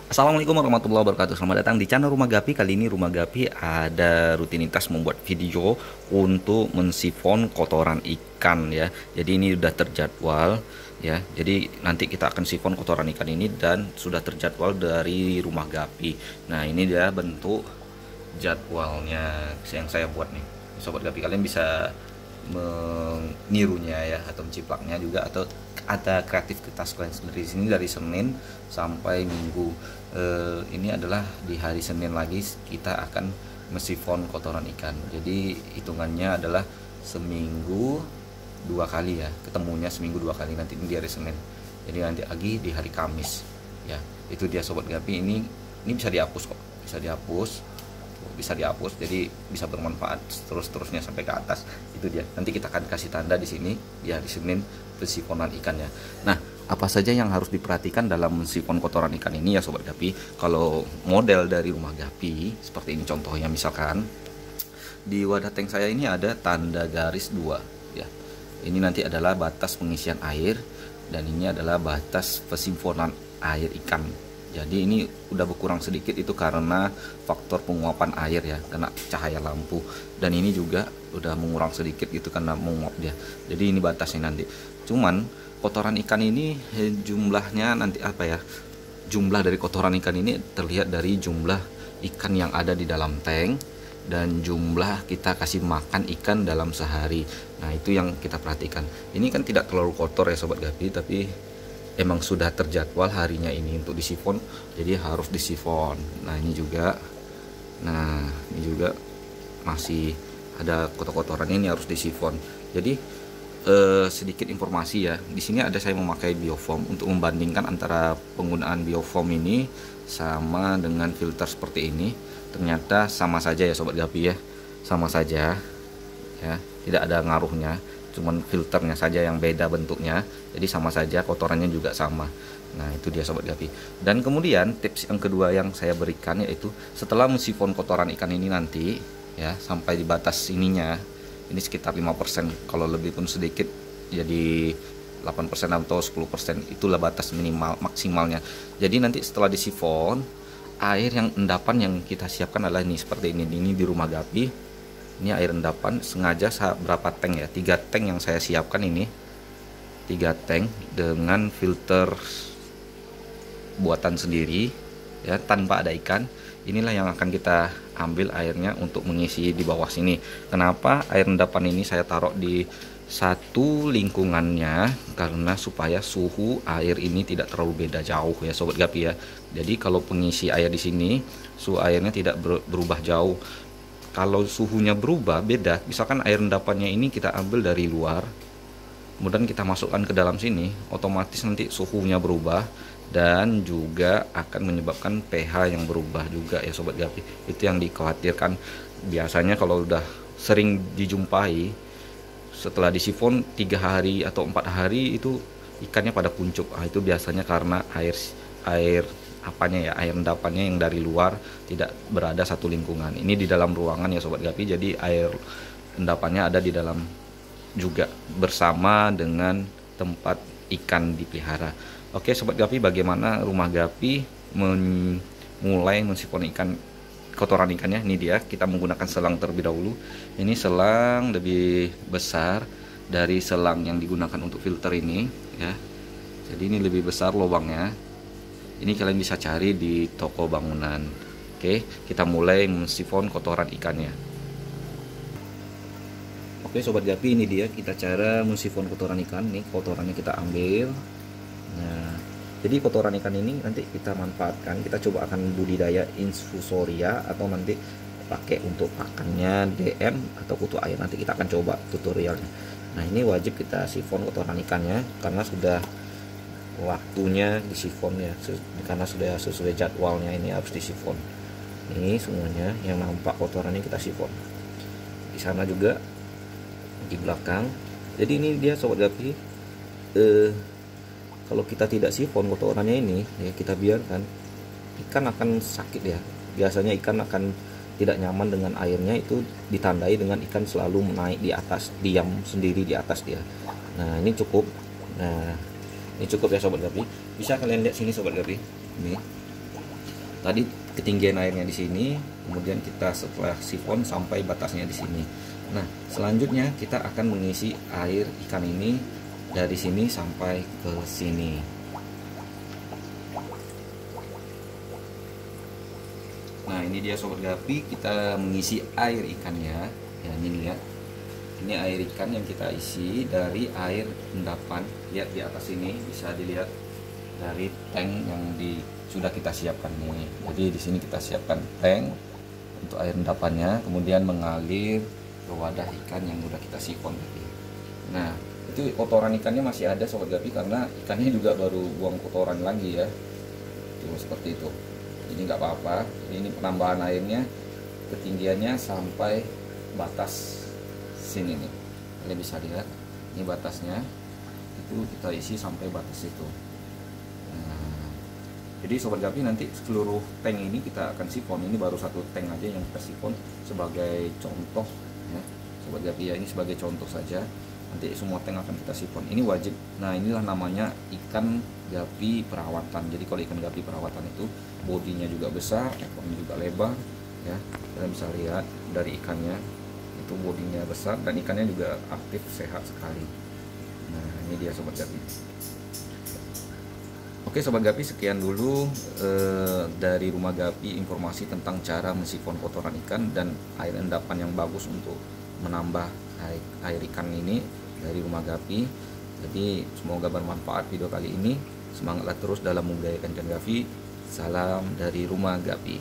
Assalamualaikum warahmatullahi wabarakatuh. Selamat datang di channel Rumah Gapi. Kali ini Rumah Gapi ada rutinitas membuat video untuk mensifon kotoran ikan ya. Jadi ini sudah terjadwal ya. Jadi nanti kita akan sifon kotoran ikan ini dan sudah terjadwal dari Rumah Gapi. Nah, ini dia bentuk jadwalnya yang saya buat nih. Sobat Gapi, kalian bisa menirunya ya, atau menciplaknya juga, atau ada kreativitas kalian sendiri. Di sini dari Senin sampai Minggu. Ini adalah di hari Senin lagi kita akan mensifon kotoran ikan. Jadi hitungannya adalah seminggu 2 kali ya, ketemunya seminggu 2 kali, nanti di hari Senin. Jadi nanti lagi di hari Kamis ya. Itu dia Sobat Gapi. Ini bisa dihapus kok, bisa dihapus, jadi bisa bermanfaat terus-terusnya sampai ke atas. Itu dia, nanti kita akan kasih tanda di sini di hari Senin pensifonan ikannya. Nah, apa saja yang harus diperhatikan dalam mensifon kotoran ikan ini ya Sobat Gapi? Kalau model dari Rumah Gapi seperti ini contohnya, misalkan di wadah tank saya ini ada tanda garis 2 ya. Ini nanti adalah batas pengisian air dan ini adalah batas pensifonan air ikan. Jadi ini udah berkurang sedikit, itu karena faktor penguapan air ya, kena cahaya lampu. Dan ini juga udah mengurang sedikit gitu karena menguap dia. Jadi ini batasnya nanti. Cuman kotoran ikan ini jumlahnya nanti apa ya? Jumlah dari kotoran ikan ini terlihat dari jumlah ikan yang ada di dalam tank dan jumlah kita kasih makan ikan dalam sehari. Nah, itu yang kita perhatikan. Ini kan tidak terlalu kotor ya Sobat Gapi, tapi emang sudah terjadwal harinya ini untuk disifon, jadi harus disifon. Nah, ini juga masih ada kotor-kotoran, ini harus disifon. Jadi sedikit informasi ya, di sini ada saya memakai biofoam untuk membandingkan antara penggunaan biofoam ini sama dengan filter seperti ini. Ternyata sama saja ya Sobat Gapi ya, sama saja ya, tidak ada ngaruhnya, cuman filternya saja yang beda bentuknya. Jadi sama saja, kotorannya juga sama. Nah, itu dia Sobat Gapi. Dan kemudian tips yang kedua yang saya berikan yaitu setelah mensifon kotoran ikan ini nanti ya, sampai di batas ininya, ini sekitar 5%, kalau lebih pun sedikit jadi 8% atau 10%, itulah batas minimal maksimalnya. Jadi nanti setelah disifon, air yang endapan yang kita siapkan adalah ini, seperti ini di Rumah Gapi. Ini air endapan, sengaja berapa tank ya, 3 tank yang saya siapkan ini, 3 tank dengan filter buatan sendiri ya, tanpa ada ikan. Inilah yang akan kita ambil airnya untuk mengisi di bawah sini. Kenapa air endapan ini saya taruh di satu lingkungannya? Karena supaya suhu air ini tidak terlalu beda jauh ya Sobat Gapi ya. Jadi kalau pengisi air di sini, suhu airnya tidak berubah jauh. Kalau suhunya berubah beda, misalkan air endapannya ini kita ambil dari luar, kemudian kita masukkan ke dalam sini, otomatis nanti suhunya berubah dan juga akan menyebabkan pH yang berubah juga ya Sobat Gapi. Itu yang dikhawatirkan. Biasanya kalau udah sering dijumpai, setelah disifon 3 hari atau 4 hari itu ikannya pada kuncup. Itu biasanya karena air air endapannya yang dari luar tidak berada satu lingkungan. Ini di dalam ruangan ya Sobat Gapi, jadi air endapannya ada di dalam juga bersama dengan tempat ikan dipelihara. Oke Sobat Gapi, bagaimana Rumah Gapi mulai mensifon kotoran ikannya? Ini dia, kita menggunakan selang terlebih dahulu. Ini selang lebih besar dari selang yang digunakan untuk filter ini ya. Jadi ini lebih besar lubangnya. Ini kalian bisa cari di toko bangunan. Oke, kita mulai mensifon kotoran ikannya. Oke Sobat Gapi, ini dia kita cara mensifon kotoran ikan. Nih kotorannya kita ambil. Nah, jadi kotoran ikan ini nanti kita manfaatkan. Kita coba akan budidaya infusoria atau nanti pakai untuk pakannya DM atau kutu air. Nanti kita akan coba tutorialnya. Nah, ini wajib kita sifon kotoran ikannya karena sudah waktunya disifon ya, karena sudah sesuai jadwalnya, ini harus disifon. Ini semuanya yang nampak kotorannya kita sifon. Di sana juga di belakang. Jadi ini dia Sobat Gapi, kalau kita tidak sifon kotorannya ini ya, kita biarkan, ikan akan sakit ya. Biasanya ikan akan tidak nyaman dengan airnya, itu ditandai dengan ikan selalu naik di atas, diam sendiri di atas dia. Nah, ini cukup. Nah, ini cukup ya Sobat Gapi. Bisa kalian lihat sini Sobat Gapi. Ini tadi ketinggian airnya di sini, kemudian kita setelah sifon sampai batasnya di sini. Nah, selanjutnya kita akan mengisi air ikan ini dari sini sampai ke sini. Nah, ini dia Sobat Gapi, kita mengisi air ikannya. Ya, ini lihat. Ini air ikan yang kita isi dari air endapan. Lihat di atas ini bisa dilihat dari tank yang sudah kita siapkan nih. Jadi di sini kita siapkan tank untuk air endapannya, kemudian mengalir ke wadah ikan yang udah kita sifon tadi. Nah, itu kotoran ikannya masih ada Sobat Gapi karena ikannya juga baru buang kotoran lagi ya. Tuh seperti itu. Ini nggak apa-apa. Ini penambahan airnya, ketinggiannya sampai batas sini nih. Kalian bisa lihat, ini batasnya. Itu kita isi sampai batas itu. Nah, jadi Sobat Gapi nanti seluruh tank ini kita akan sifon. Ini baru satu tank aja yang kita sifon sebagai contoh ya. Sobat Gapi ya, ini sebagai contoh saja. Nanti semua tank akan kita sifon. Ini wajib. Nah, inilah namanya ikan gapi perawatan. Jadi kalau ikan gapi perawatan itu bodinya juga besar, ekornya juga lebar ya. Kalian bisa lihat dari ikannya itu bodinya besar dan ikannya juga aktif, sehat sekali. Nah, ini dia Sobat Gapi. Oke Sobat Gapi, sekian dulu dari Rumah Gapi informasi tentang cara mensifon kotoran ikan dan air endapan yang bagus untuk menambah air ikan ini dari Rumah Gapi. Jadi semoga bermanfaat video kali ini. Semangatlah terus dalam membudidayakan ikan gapi. Salam dari Rumah Gapi.